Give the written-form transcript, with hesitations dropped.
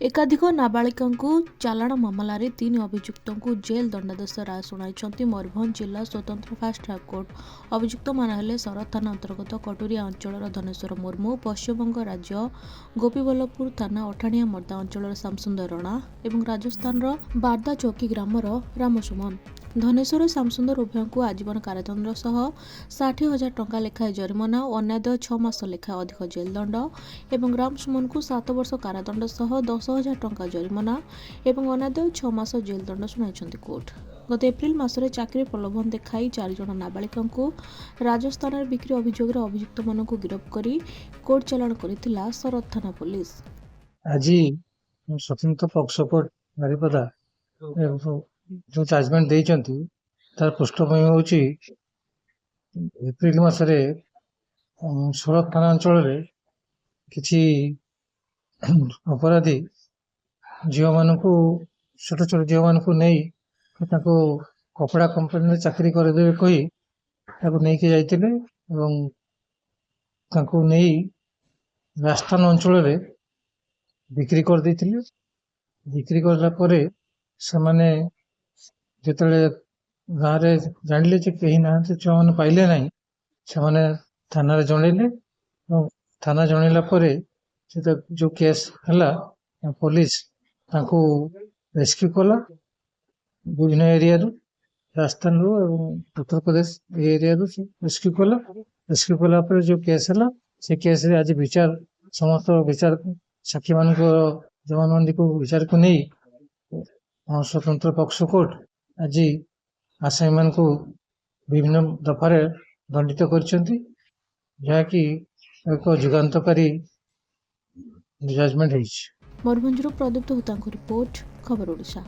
एकाधिक नाबालिकाଙ୍କୁ ଚାଲାଣ ମାମଲାରେ 3 ଅଭିଯୁକ୍ତଙ୍କୁ ଜେଲ୍ ଦଣ୍ଡାଦେଶ ରାୟ ଶୁଣାଇଛନ୍ତି ମୟୂରଭଞ୍ଜ ଜିଲ୍ଲା ସ୍ୱତନ୍ତ୍ର ଫାଷ୍ଟ ଟ୍ରାକ୍ କୋର୍ଟ। ଅଭିଯୁକ୍ତମାନେ ହେଲେ ଶରତ ଥାନା ଅନ୍ତର୍ଗତ କଟୁରିଆ ଅଞ୍ଚଳର ଧନେଶ୍ୱର ମୁର୍ମୁ, ପଶ୍ଚିମବଙ୍ଗ ରାଜ୍ୟ ଗୋପୀବଲ୍ଲଭପୁର ଥାନା ଅଠାଣିଆ ମର୍ଦା ଅଞ୍ଚଳର ଶାମସୁନ୍ଦର ରଣା ଏବଂ ରାଜସ୍ଥାନର ବାର୍ଦା ଚୌକି ଗ୍ରାମର ରାମସୁମନ। ଧନେଶ୍ୱର ଶାମସୁନ୍ଦର ଉଭୟଙ୍କୁ ଆଜୀବନ କାରାଦଣ୍ଡ ସହ 60,000 ଟଙ୍କା ଲେଖାଏଁ ଜରିମାନା ଓ ଅନ୍ୟାଦେୟ 6 ମାସ ଲେଖାଏଁ ଅଧିକ ଜେଲ୍ ଦଣ୍ଡ ଏବଂ ରାମସୁମନଙ୍କୁ 7 ବର୍ଷ କାରାଦଣ୍ଡ ସହ 10,000 ଟଙ୍କା ଜରିମାନା ଏବଂ ଅନ୍ୟାଦେୟ 6 ମାସ ଜେଲ୍ ଦଣ୍ଡ ଶୁଣାଇଛନ୍ତି କୋର୍ଟ। ଗତ ଏପ୍ରିଲ ମାସରେ ଚାକିରି ପ୍ରଲୋଭନ ଦେଖାଇ 4 ଜଣ ନାବାଳିକାଙ୍କୁ ରାଜସ୍ଥାନରେ ବିକ୍ରି ଅଭିଯୋଗରେ ଅଭିଯୁକ୍ତମାନଙ୍କୁ ଗିରଫ କରି କୋର୍ଟ ଚାଲାଣ କରିଥିଲା ଶରତ ଥାନା ପୁଲିସ। ଆଜି ସ୍ୱତନ୍ତ୍ର ପକ୍ସୋ କୋର୍ଟ ବାରିପଦା ଯେଉଁ ଜାଜମେଣ୍ଟ ଦେଇଛନ୍ତି ତାର ପୃଷ୍ଠଭୂମି ହେଉଛି ଏପ୍ରିଲ ମାସରେ ସୁରତ ଥାନା ଅଞ୍ଚଳରେ କିଛି ଅପରାଧୀ ଝିଅମାନଙ୍କୁ ଛୋଟ ଛୋଟ ଝିଅମାନଙ୍କୁ ନେଇ ତାଙ୍କୁ କପଡ଼ା କମ୍ପାନୀରେ ଚାକିରି କରିଦେବେ କହି ତାକୁ ନେଇକି ଯାଇଥିଲେ ଏବଂ ତାଙ୍କୁ ନେଇ ରାଜସ୍ଥାନ ଅଞ୍ଚଳରେ ବିକ୍ରି କରିଦେଇଥିଲେ। ବିକ୍ରି କରିଲା ପରେ ସେମାନେ ଯେତେବେଳେ ଗାଁରେ ଜାଣିଲେ ଯେ କେହି ନାହାନ୍ତି, ଛୁଆମାନେ ପାଇଲେ ନାହିଁ, ସେମାନେ ଥାନାରେ ଜଣେଇଲେ ଏବଂ ଥାନା ଜଣେଇଲା ପରେ ସେଟା ଯେଉଁ କେସ୍ ହେଲା ପୋଲିସ ତାଙ୍କୁ ରେସ୍କ୍ୟୁ କଲା ବିଭିନ୍ନ ଏରିଆରୁ, ରାଜସ୍ଥାନରୁ ଏବଂ ଉତ୍ତରପ୍ରଦେଶ ଏ ଏରିଆରୁ ରେସ୍କ୍ୟୁ କଲା ପରେ ଯେଉଁ କେସ୍ ହେଲା ସେ କେସ୍ରେ ଆଜି ବିଚାର ସମସ୍ତ ବିଚାର ସାକ୍ଷୀମାନଙ୍କ ଜବାନବନ୍ଦୀକୁ ବିଚାରକୁ ନେଇ ସ୍ୱତନ୍ତ୍ର ପକ୍ସୋ କୋର୍ଟ ଆଜି ଆସାମୀମାନଙ୍କୁ ବିଭିନ୍ନ ଦଫାରେ ଦଣ୍ଡିତ କରିଛନ୍ତି, ଯାହାକି ଏକ ଯୁଗାନ୍ତକାରୀ ଜଜମେଣ୍ଟ ହେଇଛି। ମୟୂରଭଞ୍ଜରୁ ପ୍ରଦୀପ୍ତ ହୁତାଙ୍କ ରିପୋର୍ଟ, ଖବର ଓଡ଼ିଶା।